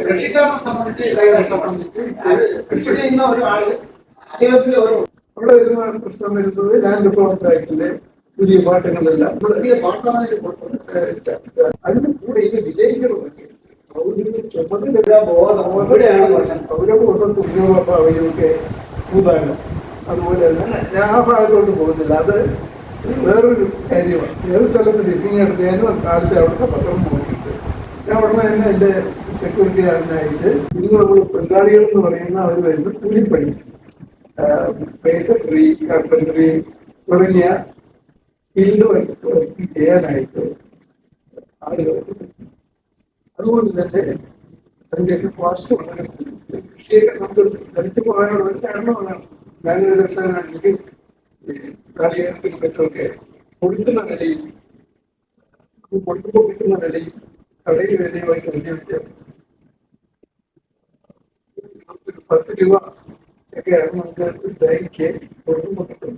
കൃഷിക്കാരനെ സംബന്ധിച്ച് അത് കൃഷി ചെയ്യുന്ന ഒരാള് അദ്ദേഹത്തിന്റെ ഒരു അവിടെ വരുന്ന പ്രശ്നം വരുന്നത് ലാൻഡ് റിഫോംസ് ആക്ടിലെ പുതിയ പാഠങ്ങളെല്ലാം പുതിയ പാർലമെന്റ് അതിന് കൂടെ ഇത് വിജയിക്കണമെങ്കിൽ ചുമതല ബോധം എവിടെയാണ് പ്രശ്നം? പൗരബോധം ഉപയോഗമൊക്കെ ഭൂതാനം അതുപോലെ തന്നെ ഞാൻ ആ ഭാഗത്തോട്ട് പോകുന്നില്ല. അത് വേറൊരു കാര്യമാണ്. ഏത് സ്ഥലത്ത് സിറ്റിംഗ് നടത്തിയാലും കാലത്ത് അവിടുത്തെ പത്രം നോക്കിയിട്ട് ഞാൻ ഉടനെ തന്നെ എൻ്റെ സെക്യൂരിറ്റി ഗാർഡിനെ അയച്ച് ഇന്ന് നമ്മൾ ബംഗാളികൾ എന്ന് പറയുന്ന അവർ വരുന്ന കൂലിപ്പണി പേസട്രി കാർപ്പൻട്രി തുടങ്ങിയ സ്കിൽഡ് വർക്ക് ചെയ്യാനായിട്ട് ആളുകൾ. അതുകൊണ്ട് തന്നെ അതിൻ്റെ കോസ്റ്റ് വളരെ കൃഷിയൊക്കെ നമുക്ക് ധരിച്ചു പോകാനുള്ള ഒരു കാരണം അതാണ്. ഞാനൊരു ദർശകനാണെങ്കിൽ കാലികത്തിനും മറ്റൊക്കെ കൊടുക്കുന്ന നിലയും കൊടുക്കുമ്പോൾ കിട്ടുന്ന നിലയും കടയിൽ വിലയുമായിട്ട് വലിയ വ്യത്യാസം. 10 രൂപ ഒക്കെയാണ് നമുക്ക് ഒരു തൈക്ക് കൊടുക്കുമ്പോൾ കിട്ടും.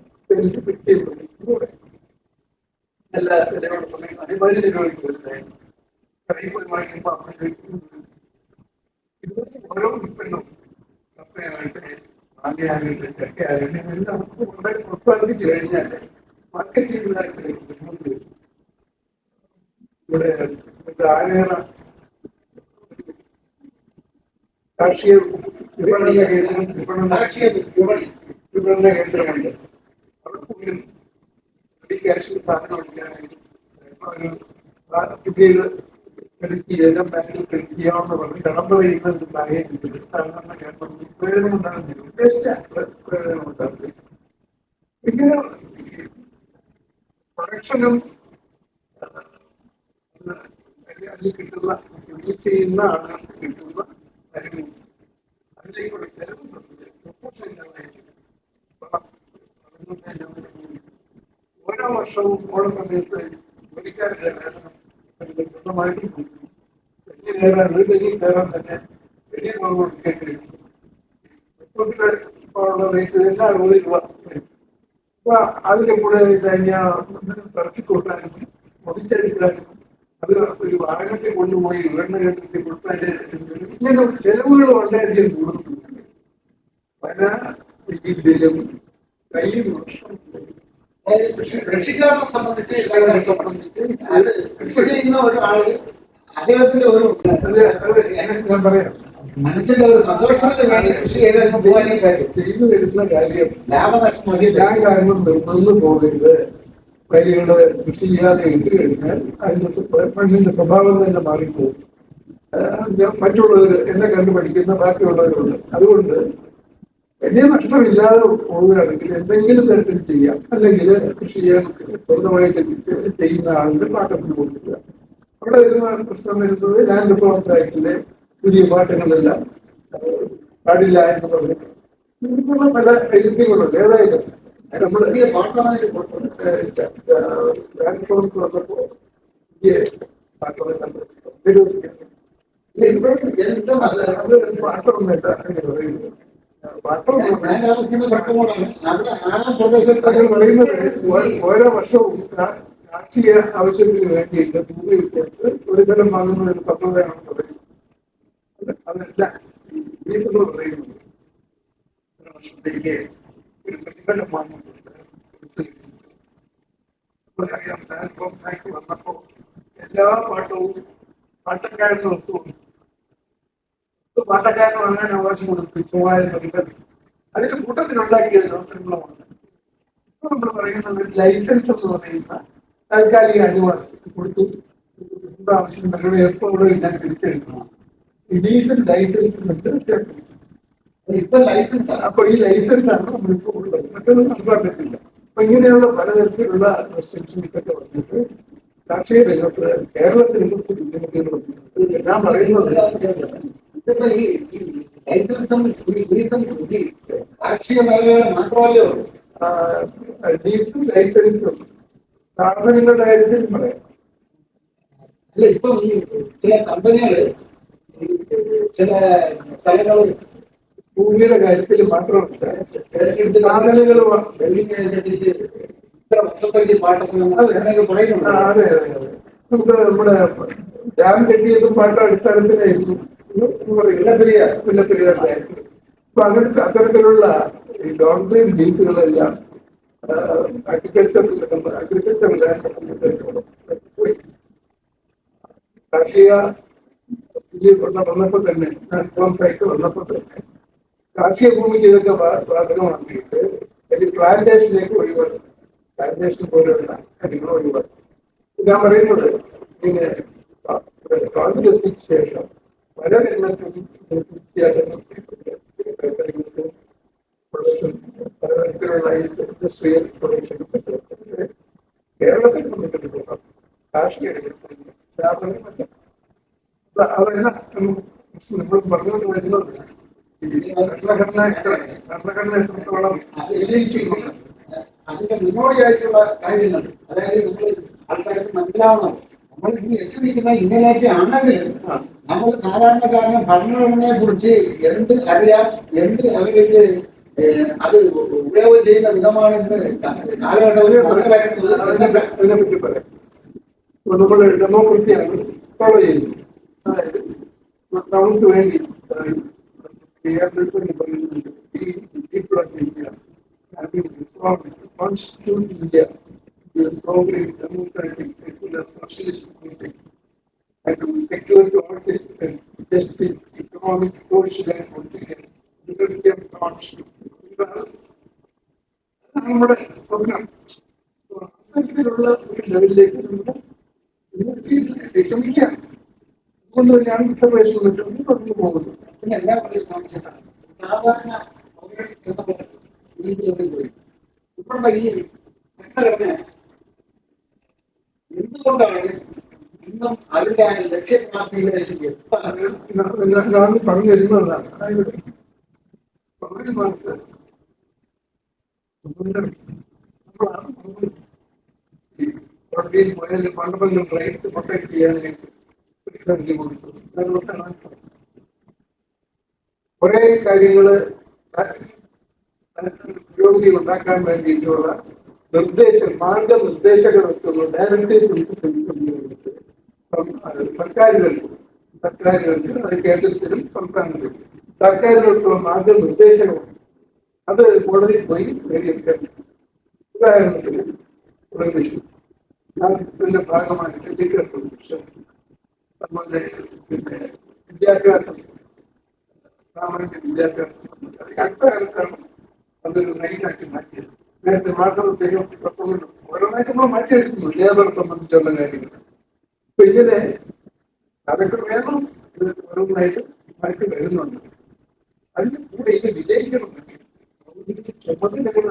എല്ലാ വിലയുടെ സമയം 15 രൂപയ്ക്ക് ഒരു തൈ കടയിൽ പോയി വാങ്ങിക്കുമ്പോൾ 50 രൂപ. ഇതുപോലെ ഓരോ ഉൽപ്പന്നവും കപ്പയാകട്ടെ ആദ്യമാകട്ടെ ചക്കയാകട്ടെ ഇതെല്ലാം ഉത്പാദിപ്പിച്ചു കഴിഞ്ഞാൽ മാർക്കറ്റ് ചെയ്യുന്നതായിട്ട് ഇവിടെ ആനേറ കാർഷിക വിപണന കേന്ദ്രമുണ്ട്. അവിടെ പോലും കാർഷിക സാധനം എടുക്കാനായിട്ട് കുട്ടികൾ ക്രെഡിറ്റ് ചെയ്താൽ ബാങ്കിൽ ക്രെഡിറ്റ് ചെയ്യാമെന്ന് പറഞ്ഞ് കടമ്പ ചെയ്യുന്ന ഒരു സാഹചര്യത്തിൽ സാധാരണ പ്രയോജനം ഉണ്ടാകുന്നില്ല. ഉദ്ദേശിച്ച പ്രയോജനം ഉണ്ടാകുന്നില്ല. ഇങ്ങനെ പ്രൊഡക്ഷനും അതിൽ കിട്ടുന്ന യൂസ് ചെയ്യുന്ന ആളുകൾക്ക് കിട്ടുന്ന കാര്യങ്ങൾ അതിലേക്കുള്ള ചെലവ് ഓരോ വർഷവും ഓരോ സമയത്ത് ജോലിക്കാരുടെ വേതനം പൂർണ്ണമായിട്ടും തെങ്ങി കയറാൻ തന്നെ വലിയ കുറവ് കൊടുക്കേണ്ടി വരും. പെട്രോളിന് ഇപ്പോൾ ഉള്ള റേറ്റ് എല്ലാം 60 രൂപ വരും. അപ്പൊ അതിന്റെ കൂടെ ഇറക്കിക്കൂട്ടാനും പൊതിച്ചെടുക്കാനും അത് ഒരു വാഹനത്തെ കൊണ്ടുപോയി വിപണന കേന്ദ്രത്തിൽ കൊടുത്താൽ ഇങ്ങനെ ചെലവുകൾ വളരെയധികം കൂടുന്നുണ്ട്. പല ഇതിലും കയ്യിൽ കൃഷിക്കാരനെ സംബന്ധിച്ച് അത് കൃഷി ചെയ്യുന്ന ഒരാള് അദ്ദേഹത്തിന്റെ ഒരു ഞാൻ പറയാം മനസ്സിന്റെ ഒരു സന്തോഷത്തിന് വേണ്ടി കൃഷി ചെയ്ത് പോകാനും ചെയ്തു വരുന്ന കാര്യം ലാഭനഷ്ടം മതി. ഞാൻ കാരണം നിന്ന് പോകരുത്. കാര്യങ്ങള് കൃഷി ചെയ്യാതെ ഇട്ട് കഴിഞ്ഞാൽ അതിന്റെ മണ്ണിന്റെ സ്വഭാവം തന്നെ മാറിപ്പോകും. മറ്റുള്ളവർ എന്നെ കണ്ടുപഠിക്കുന്ന ബാക്കിയുള്ളവരുണ്ട്. അതുകൊണ്ട് വലിയ നഷ്ടമില്ലാതെ പോവുകയാണെങ്കിൽ എന്തെങ്കിലും തരത്തിൽ ചെയ്യാം. അല്ലെങ്കിൽ കൃഷി ചെയ്യാൻ സ്വന്തമായിട്ട് ചെയ്യുന്ന ആളുടെ പാട്ടത്തിന് കൊടുക്കുക. അവിടെ വരുന്ന പ്രശ്നം വരുന്നത് ലാൻഡ് റിഫോംസ് ആക്ടിലെ പുതിയ പാഠങ്ങളെല്ലാം പാടില്ല എന്ന് പറഞ്ഞു ഇതിനുള്ള പല വൈരുദ്ധ്യങ്ങളുണ്ട്. ഏതായാലും നമ്മൾ പാർലമെന്റ് ലാൻഡ് റിഫോംസ് വന്നപ്പോൾ പുതിയ പാർലമെന്റ് അത് പാട്ടമൊന്നല്ല അങ്ങനെ പറയുന്നത്. ഓരോ വർഷവും രാഷ്ട്രീയ ആവശ്യത്തിന് വേണ്ടിയിട്ട് ഭൂമി കൊടുത്ത് പ്രതിഫലം വാങ്ങുന്ന ഒരു സമ്പ്രദായമാണ് പറയുന്നത്. അതല്ല ഡീസൽ പറയുന്നത് വർഷത്തേക്ക് ഒരു പ്രതിഫലം വാങ്ങുന്നുണ്ട്. നമുക്കറിയാം ലാൻഡ് റിഫോംസ് ആക്ട് വന്നപ്പോൾ എല്ലാ പാട്ടവും പാട്ടക്കാരുടെ വസ്തുവും പാട്ടക്കാരന് വാങ്ങാൻ അവകാശം കൊടുത്തു. തുച്ഛമായ പ്രതിഫലം അതിന്റെ കൂട്ടത്തിലുണ്ടാക്കിയ നിയമമാണ്. ഇപ്പൊ നമ്മൾ പറയുന്നത് ലൈസൻസ് എന്ന് പറയുന്ന താൽക്കാലിക അനുവാദം കൊടുത്തു. ആവശ്യം നിങ്ങളുടെ എപ്പോഴും ഞാൻ തിരിച്ചെടുക്കണം. ഈ ഡീസൽ ലൈസൻസ് വ്യത്യാസം. ഇപ്പൊ ലൈസൻസ് അപ്പൊ ഈ ലൈസൻസ് ആണ് നമ്മളിപ്പോ ഉള്ളത്. മറ്റൊന്നും നൽകാൻ പറ്റില്ല. അപ്പൊ ഇങ്ങനെയുള്ള പലതരത്തിലുള്ള റെസ്ട്രിക്ഷൻസ് ഒക്കെ വന്നിട്ട് കാർഷിക രംഗത്ത് കേരളത്തിനെ കുറിച്ച് ബുദ്ധിമുട്ടുകൾ വന്നിട്ടുണ്ട്. ഞാൻ പറയുന്നത് ഈ ലൈസൻസും കാർഷിക മേഖലകൾ മാത്രമല്ലേ ഉള്ളൂ. ഡീസൽ ലൈസൻസും സാധനങ്ങളുടെ കാര്യത്തിൽ പറയാം. അല്ല ഇപ്പം ഈ ചില കമ്പനികള് ചില സ്ഥലങ്ങളിൽ ഭൂമിയുടെ കാര്യത്തിൽ മാത്രമല്ല സാധനങ്ങൾ പറയുന്നുണ്ട്. അതെ അതെ അതെ നമുക്ക് നമ്മുടെ ഡാം കെട്ടിയതും പാട്ട അടിസ്ഥാനത്തിലായിരുന്നു. മുല്ലപ്പെരിയാർ. അപ്പൊ അങ്ങനത്തെ അത്തരത്തിലുള്ള ഈ ഡോക്ടറേറ്റ് ബേസുകളെല്ലാം അഗ്രികൾച്ചറിനെ സംബന്ധിച്ചിടത്തോളം പോയി. കാർഷിക വന്നപ്പോൾ തന്നെ സൈക്കിൾ വന്നപ്പോൾ തന്നെ കാർഷിക ഭൂമിക്ക് ഇതൊക്കെ ബാധകമാക്കിയിട്ട് പ്ലാന്റേഷനിലേക്ക് ഒഴിവാക്കും. പ്ലാന്റേഷൻ പോലെയുള്ള കാര്യങ്ങൾ ഒഴിവാക്കും. ഞാൻ പറയുന്നത് പിന്നെ സ്വാതന്ത്ര്യത്തിന് ശേഷം പല രംഗത്തും പ്രൊഡക്ഷൻ പലതരത്തിലുള്ള ഇൻഡസ്ട്രിയൽ പ്രൊഡക്ഷൻ കേരളത്തെ സംബന്ധിച്ചിടത്തോളം കാർഷിക രംഗത്ത് വ്യാപകമല്ല. അതെല്ലാം നമ്മൾ പറഞ്ഞുകൊണ്ട് വരുന്നത് ഭരണഘടന എത്രത്തോളം അതിന്റെ മുന്നോടിയായിട്ടുള്ള കാര്യങ്ങൾ, അതായത് നമ്മൾ ആൾക്കാർക്ക് മനസ്സിലാവണം. നമ്മൾ ഇന്ന് എത്തിയിരിക്കുന്ന ഇങ്ങനെയൊക്കെ ആണെങ്കിൽ നമ്മൾ സാധാരണക്കാരന് ഭരണഘടനയെ കുറിച്ച് എന്ത് അറിയാം, എന്ത് അവർക്ക് അത് ഉപയോഗം ചെയ്യുന്ന വിധമാണെന്ന് കാലഘട്ടത്തിൽ അതിനെപ്പറ്റി പറയാം. നമ്മൾ ഡെമോക്രസിയാണ് ഫോളോ ചെയ്യുന്നത്. അതായത് നമുക്ക് വേണ്ടി constitute India to be a sovereign, democratic, secular, socialist country and to secure to all citizens justice, economic, social and political liberty of thought. നമ്മുടെ സ്വപ്നം. അത്തരത്തിലുള്ള ഒരു ലെവലിലേക്ക് നമ്മുടെ ശ്രമിക്കാം. അതുകൊണ്ട് തന്നെയാണ് റിസർവേഷൻ പറഞ്ഞു പോകുന്നത്. പിന്നെ എല്ലാം താമസിച്ചാണ് സാധാരണ രീതിയിൽ പോയി. ഇപ്പോഴുള്ള ഈ ഭരണഘടന എന്തുകൊണ്ടാണ് ഇന്നും അതിന്റെ ലക്ഷ്യപ്രാപ്തിയിലേക്ക് ഞാൻ പറഞ്ഞു വരുന്നതാണ്. അതായത് പൗരന്മാർക്ക് കോടതിയിൽ പോയാൽ ഫണ്ടമെന്റൽ റൈറ്റ്സ് പ്രൊട്ടക്ട് ചെയ്യാനായിട്ട് കുറെ കാര്യങ്ങള് പുരോഗതി ഉണ്ടാക്കാൻ വേണ്ടിയിട്ടുള്ള മാർഗനിർദ്ദേശകർക്കുള്ള ഡയറക്റ്റീവ് പ്രിൻസിപ്പിൾസ് സർക്കാരുകൾക്ക് അത് കേന്ദ്രത്തിലും സംസ്ഥാനത്തിലും സർക്കാരുകൾക്കുള്ള മാർഗനിർദ്ദേശങ്ങളും അത് കോടതിയിൽ പോയി നേടിയെടുക്കാൻ. ഉദാഹരണത്തിന് ഇതിന്റെ ഭാഗമായിട്ട് അതുപോലെ പിന്നെ വിദ്യാഭ്യാസം, സാമാന്യ വിദ്യാഭ്യാസം അടുത്ത കാലത്താണ് അതൊരു നൈറ്റാക്കി മാറ്റിയത്. നേരത്തെ മാർഗനിർദ്ദേശം ഓരോന്നായിട്ട് നമ്മൾ മാറ്റിയെടുക്കുന്നു ലേബർ സംബന്ധിച്ചുള്ള കാര്യങ്ങൾ. അപ്പൊ ഇങ്ങനെ അതൊക്കെ വേണം, ഇത് ഓരോന്നായിട്ട് മാറ്റി വരുന്നുണ്ട്. അതിന് കൂടെ ഇത് വിജയിക്കണമെങ്കിൽ ചുമതലകൾ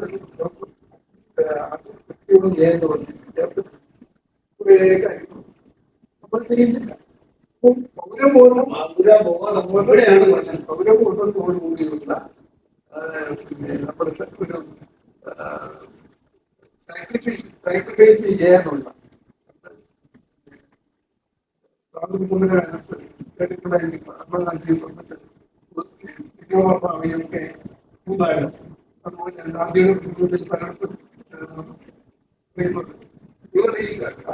ചെയ്യുന്നതുകൊണ്ട് കുറേ കാര്യങ്ങൾ നമ്മൾ ചെയ്യുന്നില്ല. പൗരബോധത്തോടു കൂടിയുള്ള നമ്മുടെ ഒരു സാക്രിഫൈസ് ചെയ്യാനുള്ള സ്വാതന്ത്ര്യത്തിലൊക്കെ ഉദാഹരണം. അതുപോലെ ഗാന്ധിയുടെ പലർക്കും ഇവർ ഈ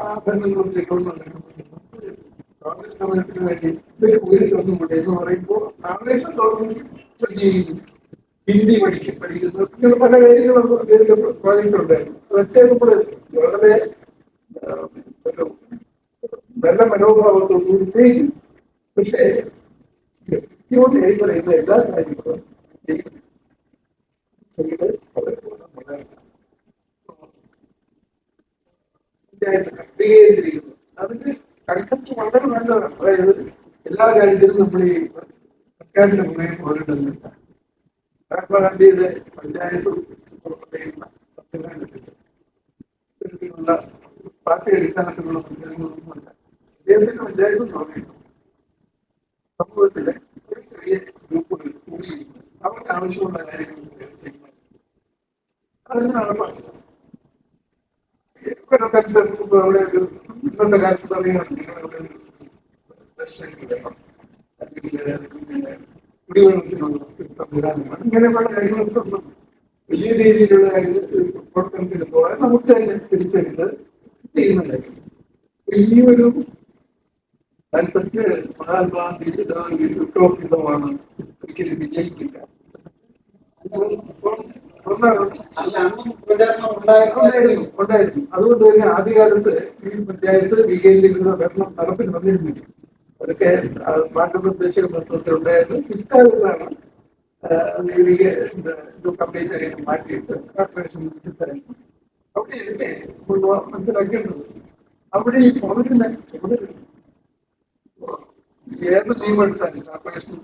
ആഭരണങ്ങളും കോൺഗ്രസ് സമരത്തിന് വേണ്ടി ഇവര് ഊരിക്കൊന്നുമുണ്ട് എന്ന് പറയുമ്പോൾ ആവേശം തോന്നുന്നു. ഹിന്ദി പഠിക്കുന്നു ഇങ്ങനെ പല കാര്യങ്ങളും അദ്ദേഹത്തെ പറഞ്ഞിട്ടുണ്ടായിരുന്നു. അതൊക്കെ നമ്മള് വളരെ ഒരു നല്ല മനോഭാവത്തോടുകൂടി ചെയ്യും. പക്ഷേ വ്യക്തിയോട് പറയുന്ന എല്ലാ കാര്യങ്ങളും ചെയ്ത് അവർ വികേന്ദ്രീകരിക്കുന്നു. അതിന്റെ കൺസെപ്റ്റ് വളരെ നല്ലതാണ്. അതായത് എല്ലാ കാര്യത്തിലും നമ്മൾ ഈ സർക്കാരിന്റെ പുറകെ പോരേണ്ടതില്ല. മഹാത്മാഗാന്ധിയുടെ പഞ്ചായത്ത് സംവിധാനത്തിൽ ഇത്തരത്തിലുള്ള പാർട്ടി അടിസ്ഥാനത്തിലുള്ള മത്സരങ്ങളൊന്നുമല്ല. അദ്ദേഹത്തിന്റെ പഞ്ചായത്ത് പറയുന്നു സമൂഹത്തിലെ ഒരു ചെറിയ ഗ്രൂപ്പുകൾ കൂടിയിരിക്കുന്നു. അവർക്ക് ആവശ്യമുള്ള കാര്യങ്ങൾ അതിന് നടപ്പാക്കുക. ഒരു സ്ഥലത്ത് അവിടെ ഒരു ഇന്നത്തെ കാലത്ത് പറയുകയാണെങ്കിൽ അവിടെ ഒരു വേണം, അല്ലെങ്കിൽ കുടിവെള്ളത്തിനുള്ള സംവിധാനമാണ്. ഇങ്ങനെയുള്ള കാര്യങ്ങളൊക്കെ ഒന്നും വലിയ രീതിയിലുള്ള കാര്യങ്ങൾ പ്രവർത്തനത്തിന് പോകാൻ നമുക്ക് തന്നെ തിരിച്ചെടുത്ത് ചെയ്യുന്ന കാര്യം. ഈ ഒരു കൺസെപ്റ്റ് മഹാത്മാഗാന്ധിയുടെ ഒരു യുട്ടോപ്പിസമാണ്, ഒരിക്കലും വിജയിക്കില്ല. ഒന്നാണ് അല്ല അന്നും പ്രചാരണം ഉണ്ടായിരുന്നു. ഉണ്ടായിരുന്നു. അതുകൊണ്ട് തന്നെ ആദ്യകാലത്ത് ഈ പഞ്ചായത്ത് വികേന്ദ്രീകൃത ഭരണം നടപ്പിൽ വന്നിരുന്നില്ല. അതൊക്കെ മാർഗനിർദ്ദേശക തത്വത്തിൽ ഉണ്ടായിരുന്നു. പിൽക്കാലത്താണ് ഇത് കംപ്ലീറ്റ് ആയിട്ട് മാറ്റിയിട്ട് കോർപ്പറേഷൻ വിളിച്ചിട്ടായിരുന്നു. അവിടെയല്ലേ നമ്മൾ മനസ്സിലാക്കേണ്ടത്. അവിടെ ഈ പൗരന് ഏത് നിയമം എടുത്താലും കോർപ്പറേഷൻ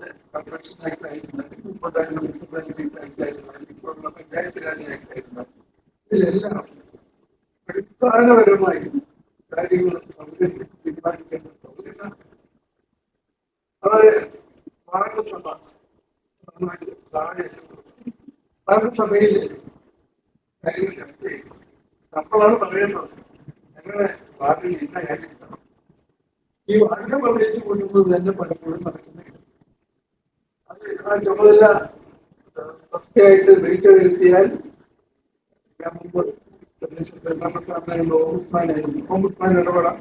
ആക്ട് ആയിരുന്നാലും മുമ്പുണ്ടായിരുന്ന മുനിസിപ്പാലിറ്റീസ് ആക്ട് ആയിരുന്നാലും ഇപ്പോഴുള്ള പഞ്ചായത്ത് രാജ് ആക്ട് ആയിരുന്നാലും ഇതിലെല്ലാം അടിസ്ഥാനപരമായി കാര്യങ്ങൾ പൗരന് തീരുമാനിക്കേണ്ട പൗരനാണ്. അതായത് ഭാരതസഭ താഴെ ഭാരതസഭയിൽ കാര്യങ്ങൾ ചർച്ച ചെയ്തു. നമ്മളാണ് പറയേണ്ടത് ഞങ്ങളെ വാർഡിൽ ഇന്ന കാര്യം കിട്ടണം. ഈ വാർഡ് പബ്ലിക്ക് കൊണ്ടുപോകുന്നത് തന്നെ പലപ്പോഴും നടക്കുന്നില്ല. അത് ആ ചുമതല സത്യമായിട്ട് വീഴ്ചവരുത്തിയാൽ, ഞാൻ മുമ്പ് പ്രദേശത്ത് ഓംബുഡ്സ്മാനായിരുന്നു. ഓംബുഡ്സ്മാൻ ഇടപെടാം.